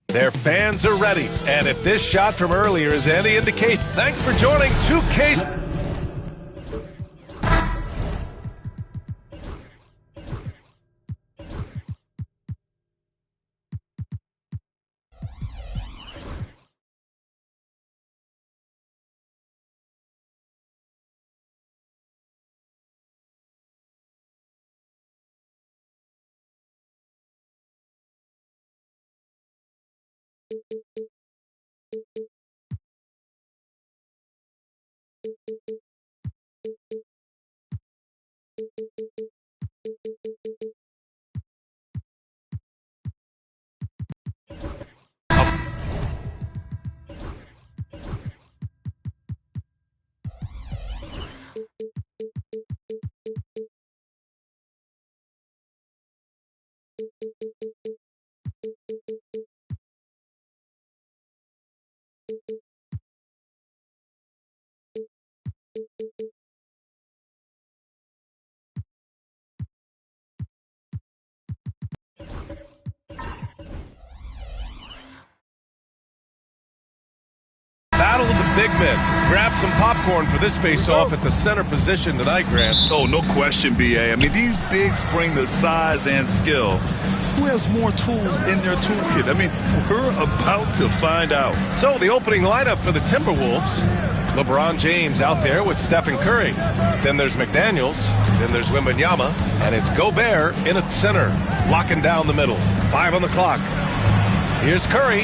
Their fans are ready, and if this shot from earlier is any indication, thanks for joining 2K. Battle of the big men. Grab some popcorn for this face-off at the center position tonight, Grant. Oh, no question, B.A. I mean, these bigs bring the size and skill. Who has more tools in their toolkit? I mean, we're about to find out. So, the opening lineup for the Timberwolves. LeBron James out there with Stephen Curry. Then there's McDaniels. Then there's Wembanyama. And it's Gobert in at center, locking down the middle. 5 on the clock. Here's Curry.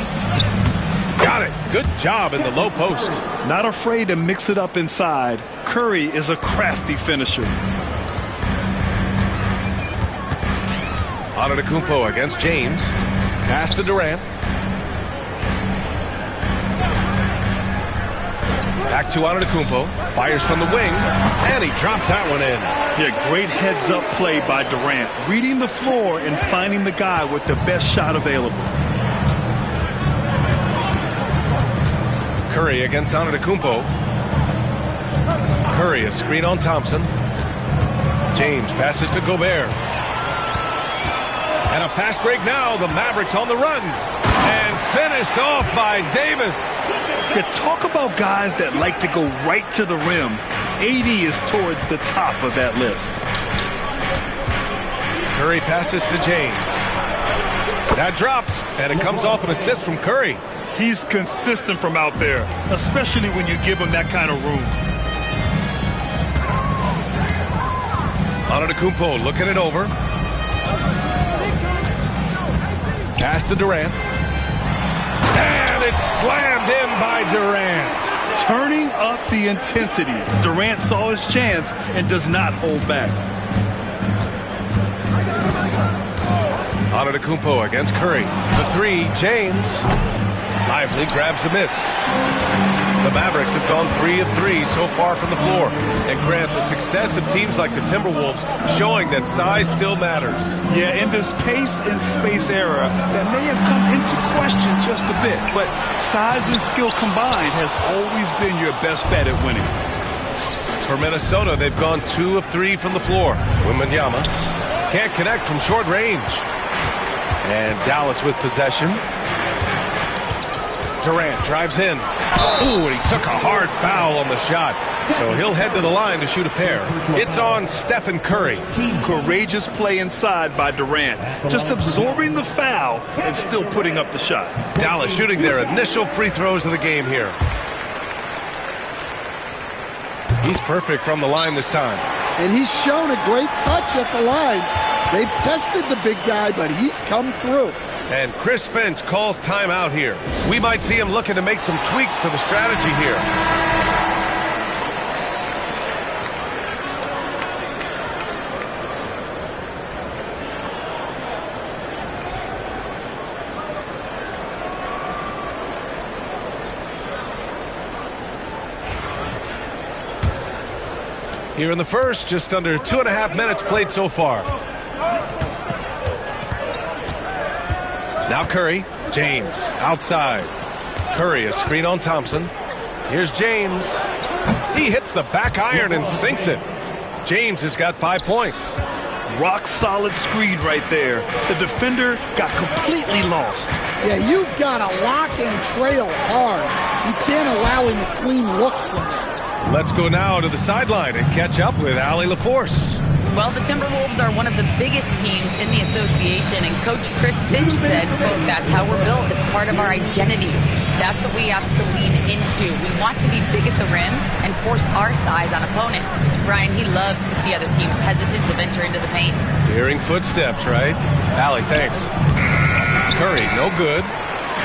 Got it. Good job in the low post. Not afraid to mix it up inside. Curry is a crafty finisher. Antetokounmpo against James. Pass to Durant. Back to Antetokounmpo. Fires from the wing. And he drops that one in. Yeah, great heads-up play by Durant. Reading the floor and finding the guy with the best shot available. Curry against Antetokounmpo. Curry, a screen on Thompson. James passes to Gobert. And a fast break now. The Mavericks on the run. And finished off by Davis. Yeah, talk about guys that like to go right to the rim. AD is towards the top of that list. Curry passes to James. That drops, and it comes off an assist from Curry. He's consistent from out there, especially when you give him that kind of room. Antetokounmpo looking it over. Pass to Durant. And it's slammed in by Durant. Turning up the intensity. Durant saw his chance and does not hold back. Antetokounmpo against Curry. The three, James. Lively grabs the miss. The Mavericks have gone 3 of 3 so far from the floor. And Grant, the success of teams like the Timberwolves showing that size still matters. Yeah, in this pace and space era, that may have come into question just a bit. But size and skill combined has always been your best bet at winning. For Minnesota, they've gone 2 of 3 from the floor. Wembanyama can't connect from short range. And Dallas with possession. Durant drives in. Ooh, and he took a hard foul on the shot. So he'll head to the line to shoot a pair. It's on Stephen Curry. Courageous play inside by Durant. Just absorbing the foul and still putting up the shot. Dallas shooting their initial free throws of the game here. He's perfect from the line this time. And he's shown a great touch at the line. They've tested the big guy, but he's come through. And Chris Finch calls timeout here. We might see him looking to make some tweaks to the strategy here. Here in the first, just under 2.5 minutes played so far. Now Curry, James, outside. Curry, a screen on Thompson. Here's James. He hits the back iron and sinks it. James has got 5 points. Rock solid screen right there. The defender got completely lost. Yeah, you've got to lock and trail hard. You can't allow him a clean look from there. Let's go now to the sideline and catch up with Allie LaForce. Well, the Timberwolves are one of the biggest teams in the association, and Coach Chris Finch said, quote, "That's how we're built. It's part of our identity. That's what we have to lean into. We want to be big at the rim and force our size on opponents." Brian, he loves to see other teams hesitant to venture into the paint. Hearing footsteps, right? Allie, thanks. Curry, no good.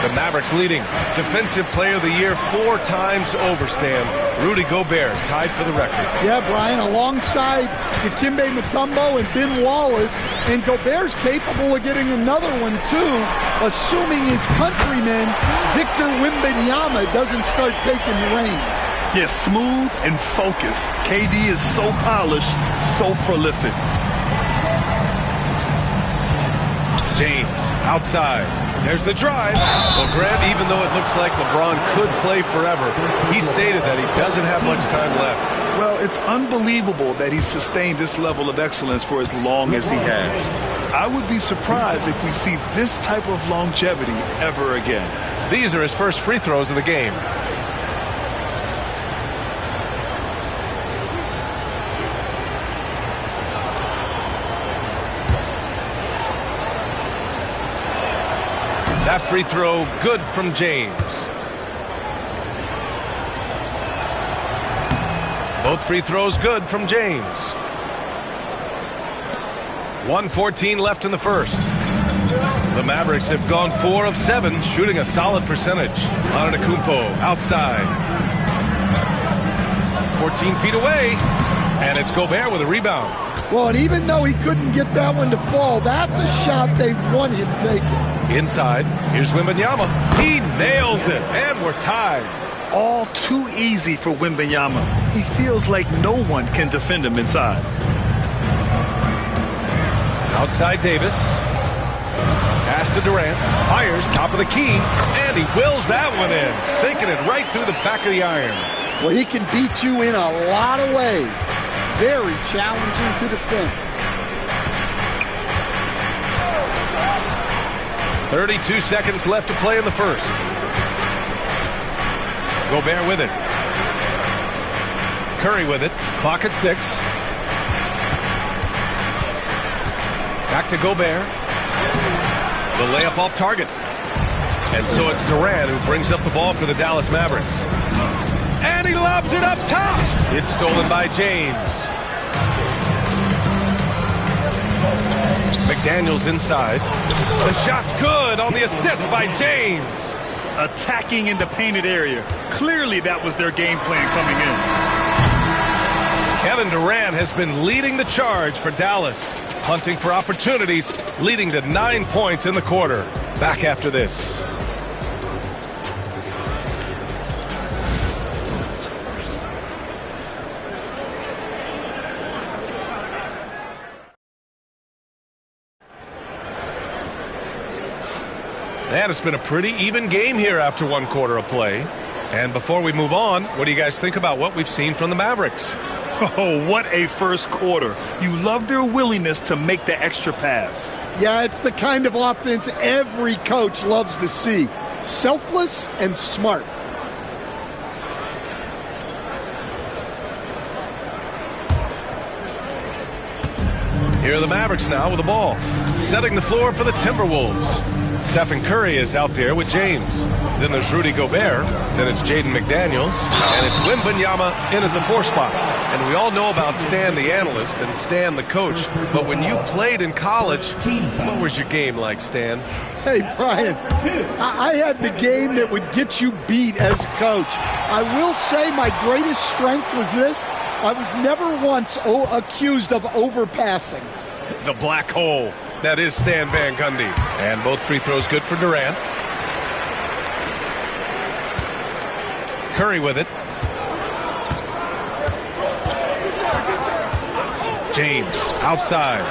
The Mavericks leading. Defensive Player of the Year 4 times over, Stan. Rudy Gobert tied for the record. Yeah, Brian, alongside Dikembe Mutombo and Ben Wallace, and Gobert's capable of getting another one too, assuming his countryman Victor Wembanyama doesn't start taking the reins. Yeah, smooth and focused. KD is so polished, so prolific. James, outside. There's the drive. Well, Grant, even though it looks like LeBron could play forever, he stated that he doesn't have much time left. Well, it's unbelievable that he's sustained this level of excellence for as long as he has. I would be surprised if we see this type of longevity ever again. These are his first free throws of the game. That free throw good from James. Both free throws good from James. 1:14 left in the first. The Mavericks have gone 4 of 7, shooting a solid percentage. Antetokounmpo outside. 14 feet away. And it's Gobert with a rebound. Well, and even though he couldn't get that one to fall, that's a shot they want him taking. Inside, here's Wembanyama. He nails it, and we're tied. All too easy for Wembanyama. He feels like no one can defend him inside. Outside Davis. Pass to Durant. Fires top of the key, and he wills that one in, sinking it right through the back of the iron. Well, he can beat you in a lot of ways. Very challenging to defend. 32 seconds left to play in the first. Gobert with it. Curry with it. Clock at 6. Back to Gobert. The layup off target. And so it's Durant who brings up the ball for the Dallas Mavericks. And he lobs it up top. It's stolen by James. McDaniels inside. The shot's good on the assist by James. Attacking in the painted area. Clearly that was their game plan coming in. Kevin Durant has been leading the charge for Dallas. Hunting for opportunities, leading to 9 points in the quarter. Back after this. And it's been a pretty even game here after 1 quarter of play. And before we move on, what do you guys think about what we've seen from the Mavericks? Oh, what a first quarter. You love their willingness to make the extra pass. Yeah, it's the kind of offense every coach loves to see. selfless and smart. Here are the Mavericks now with the ball. Setting the floor for the Timberwolves. Stephen Curry is out there with James. Then there's Rudy Gobert. Then it's Jaden McDaniels. And it's Wembanyama in at the 4 spot. And we all know about Stan the analyst and Stan the coach. But when you played in college, what was your game like, Stan? Hey, Brian, I had the game that would get you beat as a coach. I will say my greatest strength was this. I was never once accused of overpassing. The black hole. That is Stan Van Gundy. And both free throws good for Durant. Curry with it. James outside.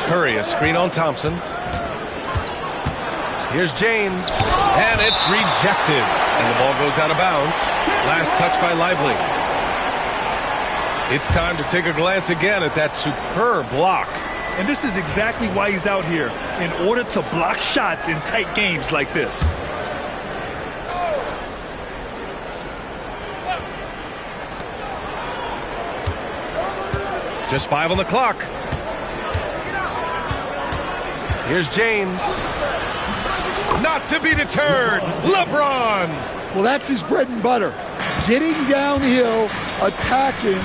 Curry, a screen on Thompson. Here's James. And it's rejected. And the ball goes out of bounds. Last touch by Lively. It's time to take a glance again at that superb block. And this is exactly why he's out here, in order to block shots in tight games like this. Just 5 on the clock. Here's James. Not to be deterred. LeBron. Well, that's his bread and butter. Getting downhill, attacking.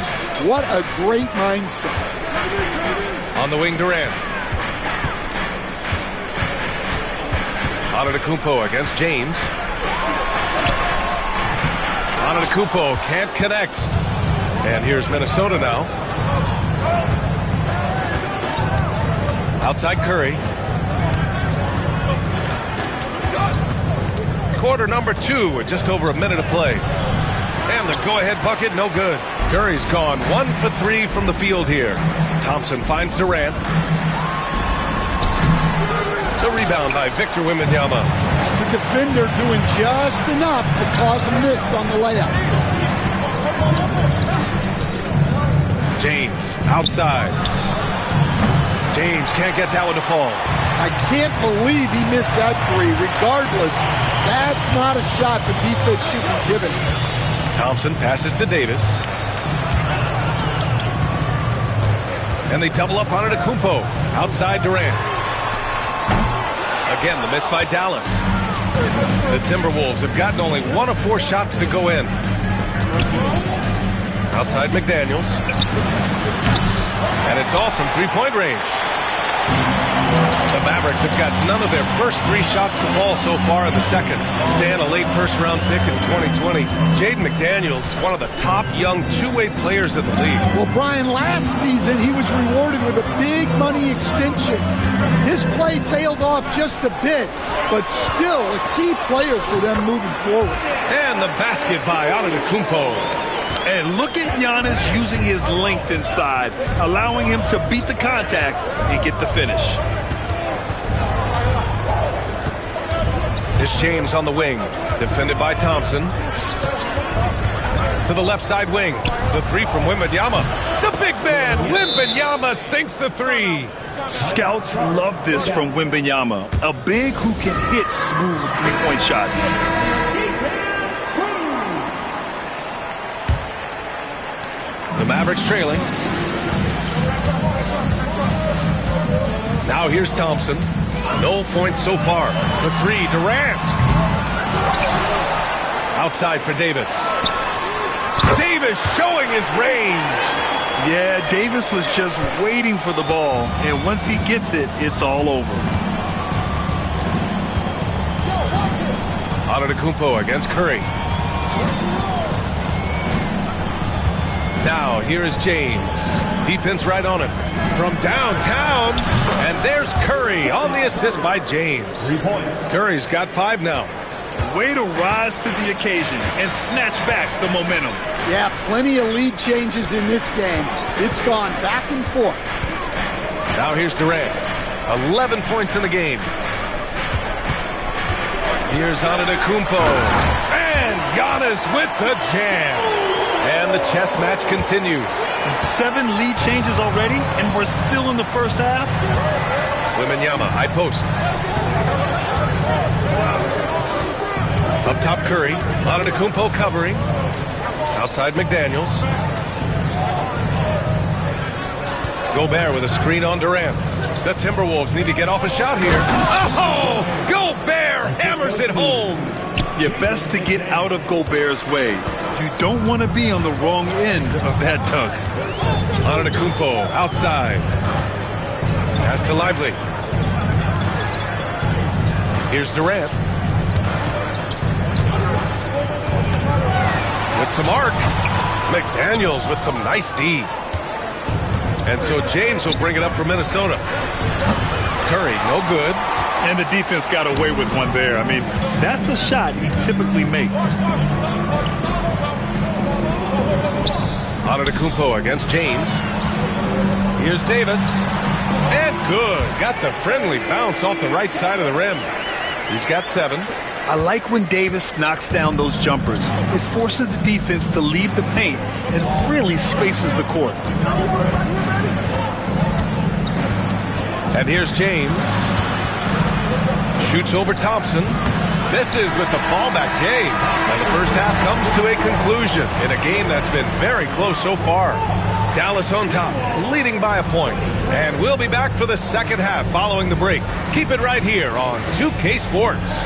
What a great mindset. On the wing, Durant. Antetokounmpo against James. Antetokounmpo can't connect. And here's Minnesota now. Outside Curry. Quarter number 2 with just over a minute to play. And the go-ahead bucket, no good. Curry's gone 1 for 3 from the field here. Thompson finds Durant. The rebound by Victor Wembanyama. It's a defender doing just enough to cause a miss on the layup. James outside. James can't get that one to fall. I can't believe he missed that 3. Regardless, that's not a shot the defense should be given. Thompson passes to Davis. And they double up on Antetokounmpo. Outside Durant. Again, the miss by Dallas. The Timberwolves have gotten only 1 of 4 shots to go in. Outside McDaniels. And it's all from 3-point range. The Mavericks have got none of their first 3 shots to fall so far in the second. Stan, a late first-round pick in 2020. Jaden McDaniels, one of the top young two-way players in the league. Well, Brian, last season he was rewarded with a big money extension. His play tailed off just a bit, but still a key player for them moving forward. And the basket by Antetokounmpo. And look at Giannis using his length inside, allowing him to beat the contact and get the finish. It's James on the wing, defended by Thompson. To the left side wing, the 3 from Wembanyama. The big man, Wembanyama, sinks the 3. Scouts love this from Wembanyama, a big who can hit smooth 3-point shots. The Mavericks trailing. Now here's Thompson. No points so far. The 3, Durant. Outside for Davis. Davis showing his range. Yeah, Davis was just waiting for the ball, and once he gets it, it's all over. Antetokounmpo against Curry. Now, here is James. Defense right on him. From downtown, and there's Curry on the assist by James. 3 points. Curry's got 5 now. Way to rise to the occasion and snatch back the momentum. Yeah, plenty of lead changes in this game. It's gone back and forth. Now here's Durant. 11 points in the game. Here's Antetokounmpo. And Giannis with the jam. And the chess match continues. 7 lead changes already, and we're still in the first half. Wembanyama, high post. Up top, Curry. Antetokounmpo covering. Outside, McDaniels. Gobert with a screen on Durant. The Timberwolves need to get off a shot here. Oh! Gobert hammers it home. Yeah, best to get out of Gobert's way. You don't want to be on the wrong end of that tug. Antetokounmpo outside. Pass to Lively. Here's Durant. With some arc. McDaniels with some nice D. And so James will bring it up for Minnesota. Curry, no good. And the defense got away with one there. I mean, that's a shot he typically makes. Antetokounmpo against James. Here's Davis. And good. Got the friendly bounce off the right side of the rim. He's got 7. I like when Davis knocks down those jumpers. It forces the defense to leave the paint and really spaces the court. And here's James. Shoots over Thompson. Misses with the fallback, James. And the first half comes to a conclusion in a game that's been very close so far. Dallas on top, leading by a point. And we'll be back for the second half following the break. Keep it right here on 2K Sports.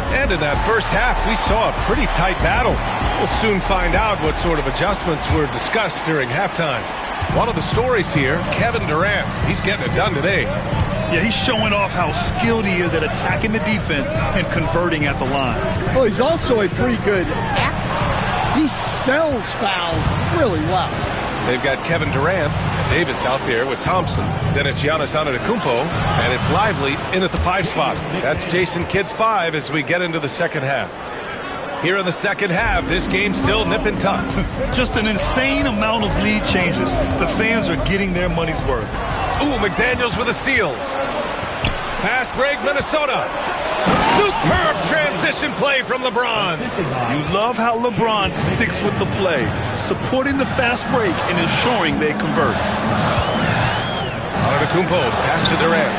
And in that first half, we saw a pretty tight battle. We'll soon find out what sort of adjustments were discussed during halftime. One of the stories here, Kevin Durant. He's getting it done today. Yeah, he's showing off how skilled he is at attacking the defense and converting at the line. Well, he's also a pretty good actor. He sells fouls really well. They've got Kevin Durant, Davis out there with Thompson. Then it's Giannis Antetokounmpo, and it's Lively in at the 5 spot. That's Jason Kidd's 5 as we get into the second half. Here in the second half, this game's still nip and tuck. Just an insane amount of lead changes. The fans are getting their money's worth. Ooh, McDaniels with a steal. Fast break, Minnesota. Superb transition play from LeBron. You love how LeBron sticks with the play, supporting the fast break and ensuring they convert. Antetokounmpo, pass to Durant.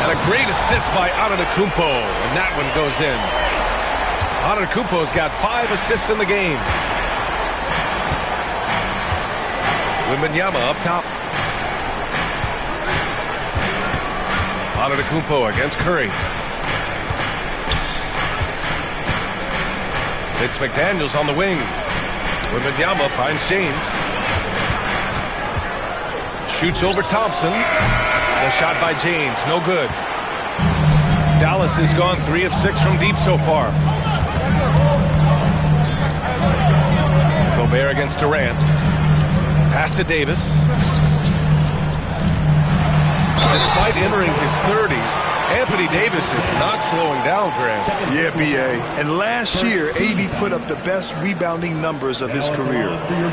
And a great assist by Antetokounmpo, and that one goes in. Antetokounmpo's got 5 assists in the game. Wembanyama up top. Antetokounmpo against Curry. It's McDaniels on the wing. Wembanyama finds James. Shoots over Thompson. The shot by James, no good. Dallas has gone 3 of 6 from deep so far. Gobert against Durant. Pass to Davis. Despite entering his 30s, Anthony Davis is not slowing down, Grant. Yeah, B.A. And last year, AD put up the best rebounding numbers of his career.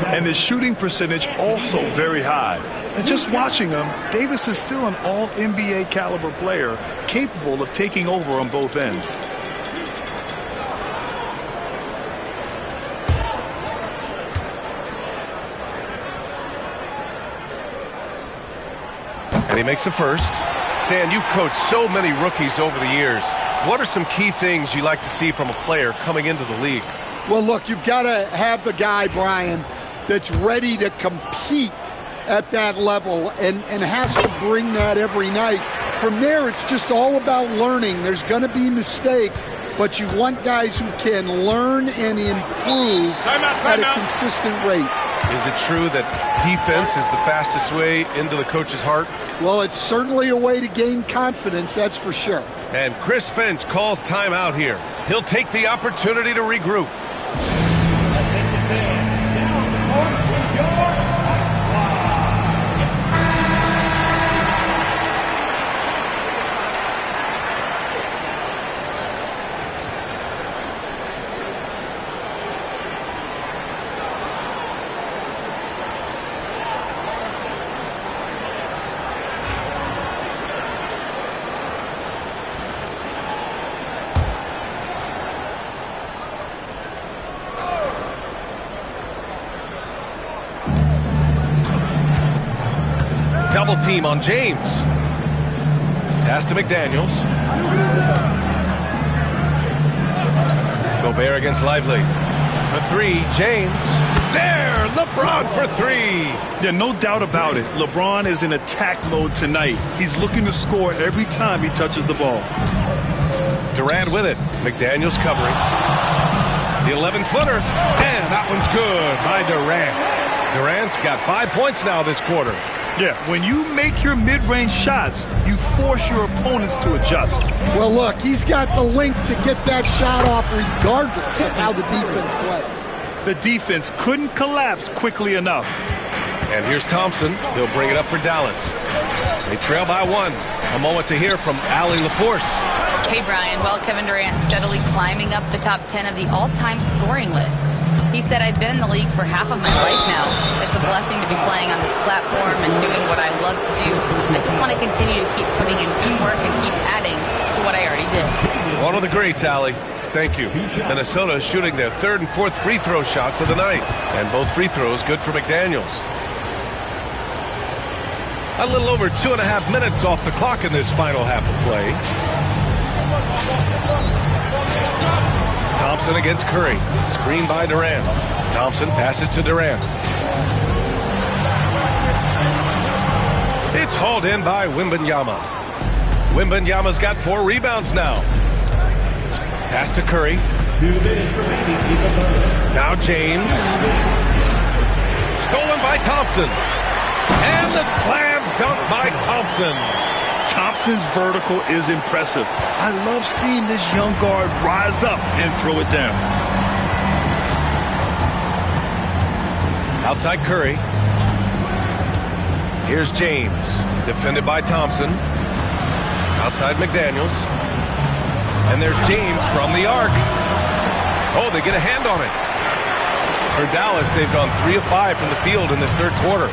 And his shooting percentage also very high. And just watching him, Davis is still an all-NBA caliber player, capable of taking over on both ends. And he makes a first. Stan, you've coached so many rookies over the years. What are some key things you like to see from a player coming into the league? Well, look, you've got to have the guy, Brian, that's ready to compete at that level and has to bring that every night. From there, it's just all about learning. There's going to be mistakes, but you want guys who can learn and improve at a consistent rate. Is it true that defense is the fastest way into the coach's heart? Well, it's certainly a way to gain confidence, that's for sure. And Chris Finch calls timeout here. He'll take the opportunity to regroup. Double team on James. Pass to McDaniels. Gobert against Lively. For three, James. There, LeBron for three. Yeah, no doubt about it. LeBron is in attack mode tonight. He's looking to score every time he touches the ball. Durant with it. McDaniels covering. The 11-footer. And that one's good by Durant. Durant's got 5 points now this quarter. Yeah, when you make your mid-range shots, you force your opponents to adjust. Well, look, he's got the length to get that shot off regardless of how the defense plays. The defense couldn't collapse quickly enough. And here's Thompson. He'll bring it up for Dallas. They trail by one. A moment to hear from Allie LaForce. Hey, Brian. Well, Kevin Durant steadily climbing up the top 10 of the all-time scoring list. He said, I've been in the league for half of my life now. It's a blessing to be playing on this platform and doing what I love to do. I just want to continue to keep putting in good work and keep adding to what I already did. One of the greats, Allie. Thank you. Minnesota shooting their third and fourth free throw shots of the night. And both free throws good for McDaniels. A little over 2.5 minutes off the clock in this final half of play. Thompson against Curry. Screen by Durant. Thompson passes to Durant. It's hauled in by Wembanyama. Wembanyama's got 4 rebounds now. Pass to Curry. Now James. Stolen by Thompson. And the slam dunk by Thompson. Thompson's vertical is impressive. I love seeing this young guard rise up and throw it down. Outside Curry. Here's James. Defended by Thompson. Outside McDaniels. And there's James from the arc. Oh, they get a hand on it. For Dallas, they've gone 3 of 5 from the field in this third quarter.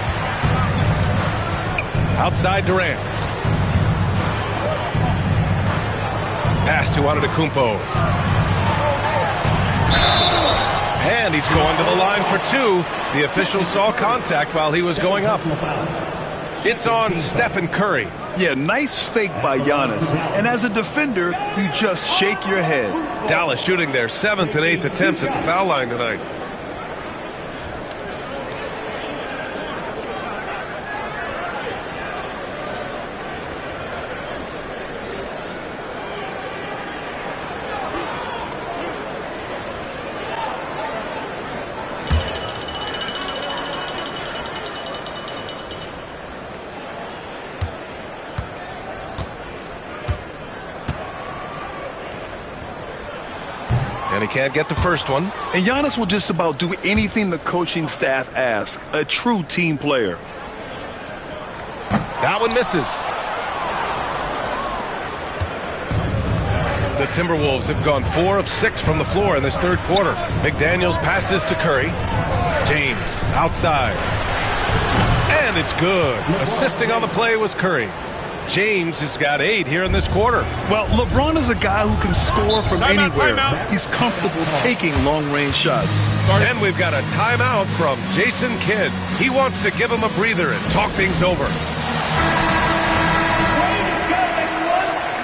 Outside Durant. Pass to Antetokounmpo. And he's going to the line for 2. The official saw contact while he was going up. It's on Stephen Curry. Yeah, nice fake by Giannis. And as a defender, you just shake your head. Dallas shooting their 7th and 8th attempts at the foul line tonight. And he can't get the first one. And Giannis will just about do anything the coaching staff asks. A true team player. That one misses. The Timberwolves have gone 4 of 6 from the floor in this third quarter. McDaniels passes to Curry. James outside. And it's good. Assisting on the play was Curry. James has got 8 here in this quarter. Well, LeBron is a guy who can score from anywhere. Timeout. He's comfortable taking long-range shots. And we've got a timeout from Jason Kidd. He wants to give him a breather and talk things over.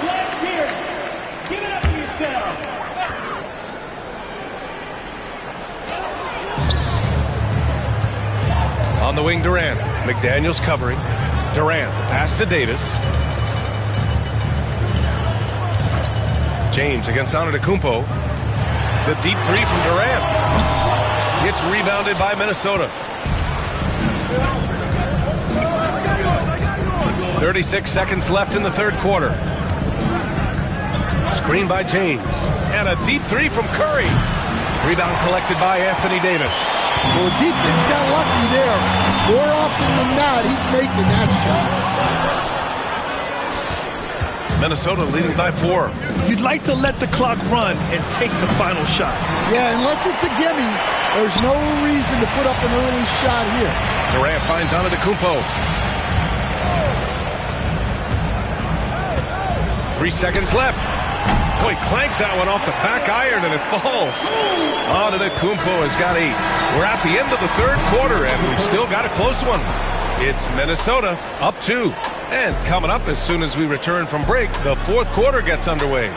Let's hear it. Give it up for yourself. On the wing, Durant. McDaniels covering. Durant, the pass to Davis. James against Antetokounmpo. The deep 3 from Durant. It's rebounded by Minnesota. 36 seconds left in the third quarter. Screen by James. And a deep 3 from Curry. Rebound collected by Anthony Davis. Well, the defense got lucky there. More often than not, he's making that shot. Minnesota leading by 4. You'd like to let the clock run and take the final shot. Yeah, unless it's a gimme, there's no reason to put up an early shot here. Durant finds Antetokounmpo. 3 seconds left. Oh, he clanks that one off the back iron and it falls. Antetokounmpo has got 8. We're at the end of the third quarter and we've still got a close one. It's Minnesota up 2. And coming up as soon as we return from break, the fourth quarter gets underway.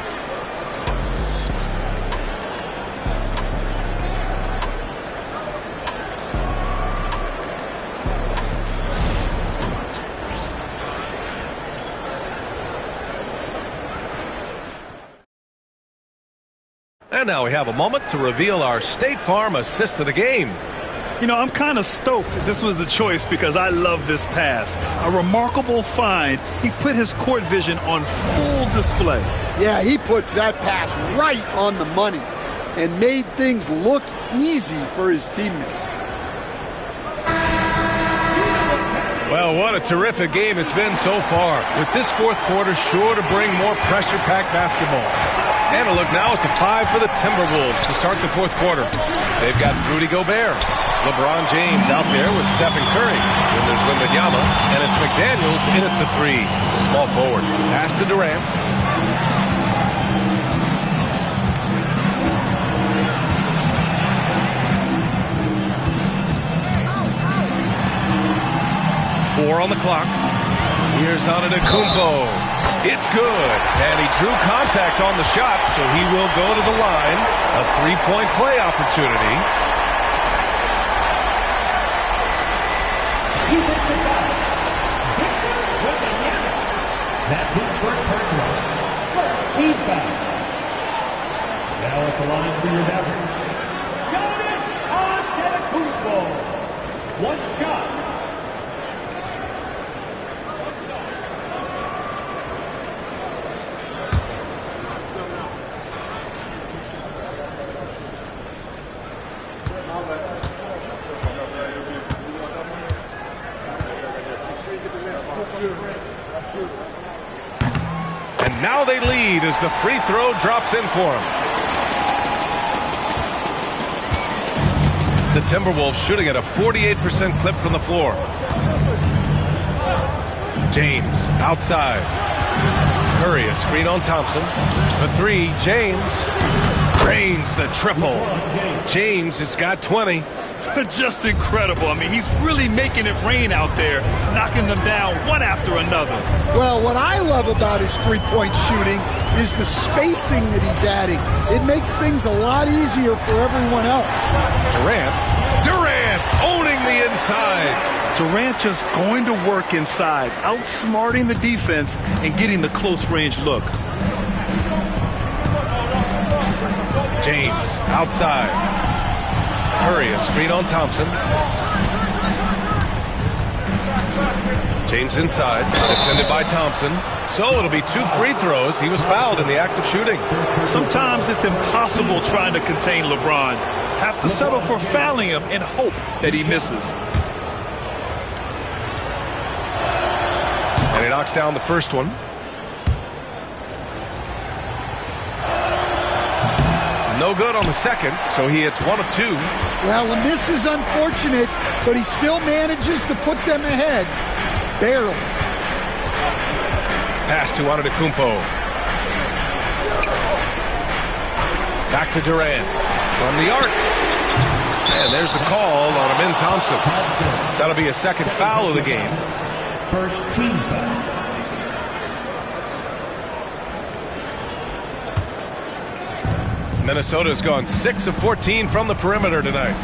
And now we have a moment to reveal our State Farm assist of the game. You know, I'm kind of stoked this was a choice because I love this pass. A remarkable find. He put his court vision on full display. Yeah, he puts that pass right on the money and made things look easy for his teammates. Well, what a terrific game it's been so far, with this fourth quarter sure to bring more pressure-packed basketball. And a look now at the 5 for the Timberwolves to start the fourth quarter. They've got Rudy Gobert, LeBron James out there with Stephen Curry. Then there's Wembanyama, and it's McDaniels in at the 3, the small forward. Pass to Durant. Four on the clock. Here's Antetokounmpo. It's good. And he drew contact on the shot, so he will go to the line. A three-point play opportunity. That's his first personal. First team foul. Now at the line for your Mavericks, Giannis Antetokounmpo. One shot. And now they lead as the free throw drops in for him. The Timberwolves shooting at a 48% clip from the floor. James outside. Curry a screen on Thompson. For 3, James drains the triple. James has got 20. Just incredible. I mean, he's really making it rain out there, knocking them down one after another. Well, what I love about his three-point shooting is the spacing that he's adding. It makes things a lot easier for everyone else. Durant owning the inside. Durant just going to work inside, outsmarting the defense and getting the close-range look. James outside. Curry a screen on Thompson. James inside, defended by Thompson. So it'll be 2 free throws. He was fouled in the act of shooting. Sometimes it's impossible trying to contain LeBron. Have to settle for fouling him and hope that he misses. And he knocks down the first one. No good on the second, so he hits 1 of 2. Well, and this is unfortunate, but he still manages to put them ahead. Barely. Pass to Antetokounmpo. Back to Durant. From the arc. And there's the call on Amin Thompson. That'll be a second foul of the game. First team foul. Minnesota's gone 6 of 14 from the perimeter tonight.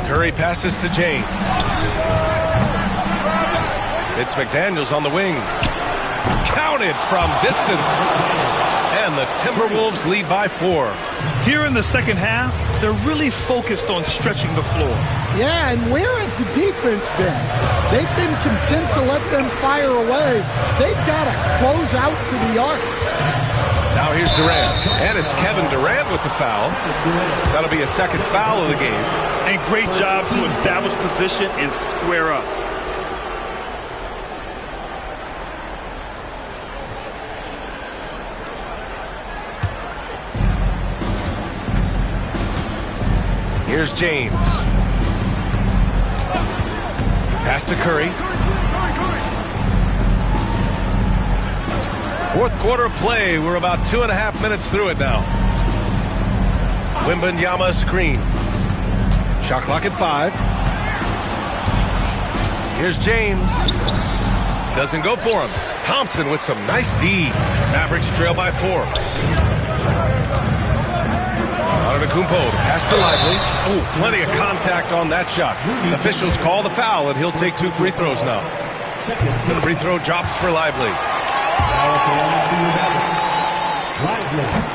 Curry passes to James. It's McDaniels on the wing. Counted from distance. And the Timberwolves lead by 4. Here in the second half, they're really focused on stretching the floor. Yeah, and where has the defense been? They've been content to let them fire away. They've got to close out to the arc. Now here's Durant, and it's Kevin Durant with the foul. That'll be a second foul of the game. And great job to establish position and square up. Here's James. Pass to Curry. Fourth quarter play. We're about 2.5 minutes through it now. Wembanyama screen. Shot clock at 5. Here's James. Doesn't go for him. Thompson with some nice D. Mavericks trail by 4. Antetokounmpo to pass to Lively. Oh, plenty of contact on that shot. Officials call the foul, and he'll take 2 free throws now. The free throw drops for Lively.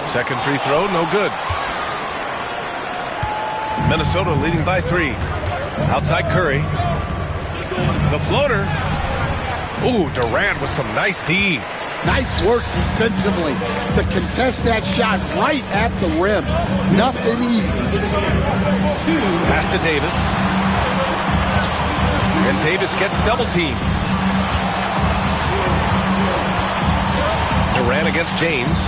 Second free throw, no good. Minnesota leading by 3. Outside Curry. The floater. Ooh, Durant with some nice D. Nice work defensively to contest that shot right at the rim. Nothing easy. Pass to Davis. And Davis gets double teamed. Durant against James.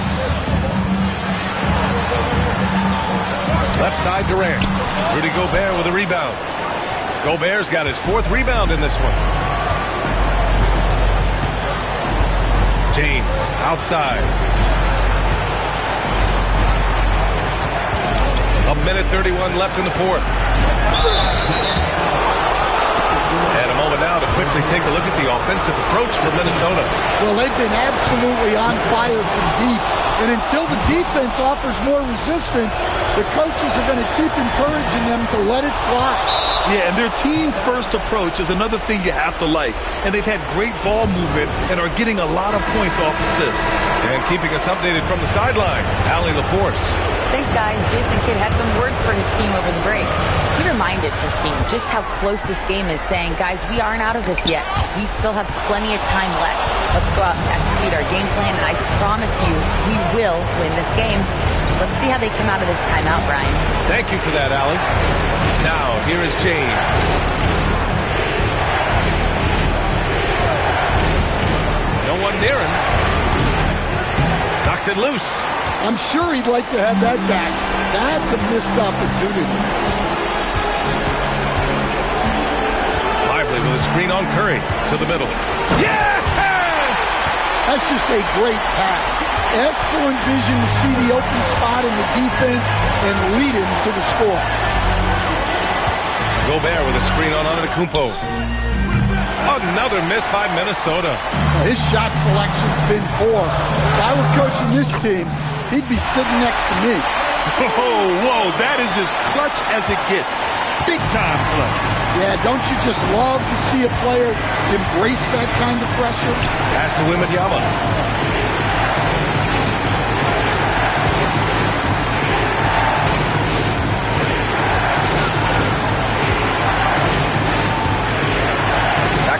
Left side Durant. Rudy Gobert with a rebound. Gobert's got his 4th rebound in this one. James outside. 1:31 left in the 4th. And a moment now to quickly take a look at the offensive approach for Minnesota. Well, they've been absolutely on fire from deep. And until the defense offers more resistance, the coaches are going to keep encouraging them to let it fly. Yeah, and their team-first approach is another thing you have to like. And they've had great ball movement and are getting a lot of points off assists. And keeping us updated from the sideline, Allie LaForce. Thanks, guys. Jason Kidd had some words for his team over the break. He reminded his team just how close this game is, saying, guys, we aren't out of this yet. We still have plenty of time left. Let's go out and execute our game plan, and I promise you, we will win this game. Let's see how they come out of this timeout, Brian. Thank you for that, Allie. Now, here is James. No one near him. Knocks it loose. I'm sure he'd like to have that back. That's a missed opportunity. Lively with a screen on Curry to the middle. Yes! That's just a great pass. Excellent vision to see the open spot in the defense and lead him to the score. Gobert with a screen on Antetokounmpo. Another miss by Minnesota. His shot selection's been poor. If I were coaching this team, he'd be sitting next to me. Whoa, that is as clutch as it gets. Big time play. Yeah, don't you just love to see a player embrace that kind of pressure? Pass to Wembanyama.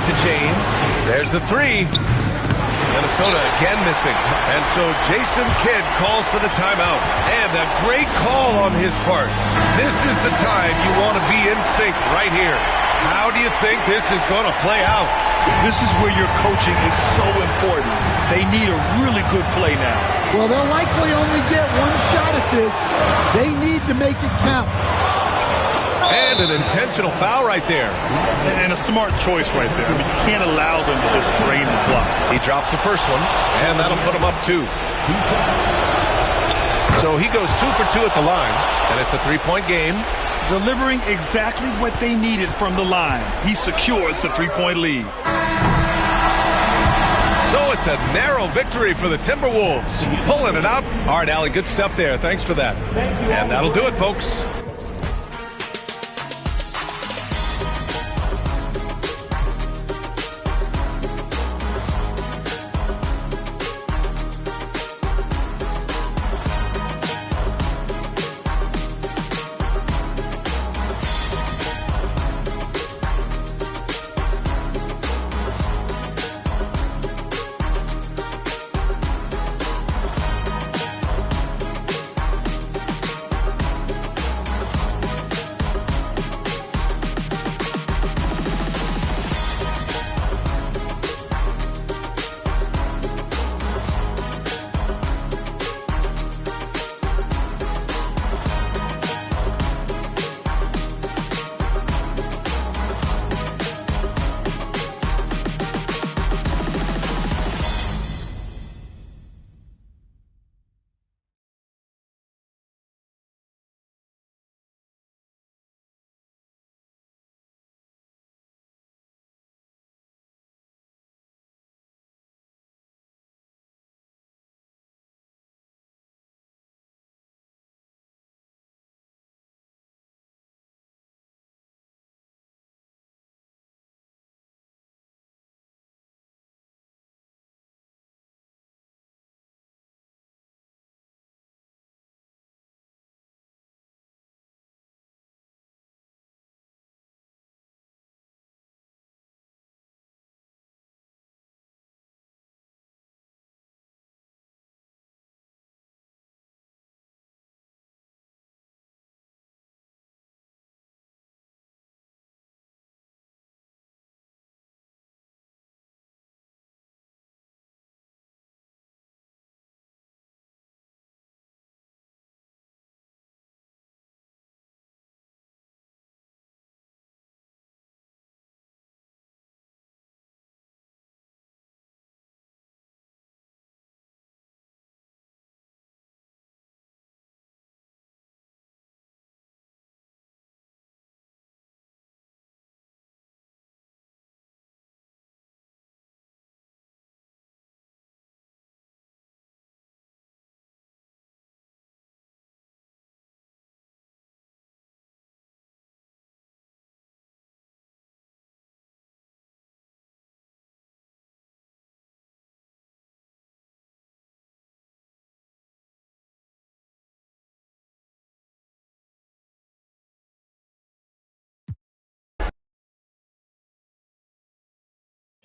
To James. There's the 3. Minnesota again missing. And so Jason Kidd calls for the timeout. And a great call on his part. This is the time you want to be in sync right here. How do you think this is going to play out? This is where your coaching is so important. They need a really good play now. Well, they'll likely only get one shot at this. They need to make it count. And an intentional foul right there. And a smart choice right there. I mean, you can't allow them to just drain the clock. He drops the first one, and that'll put him up 2. So he goes 2 for 2 at the line, and it's a 3-point game. Delivering exactly what they needed from the line. He secures the 3-point lead. So it's a narrow victory for the Timberwolves. Pulling it out. All right, Allie, good stuff there. Thanks for that. And that'll do it, folks.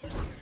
Mavericks.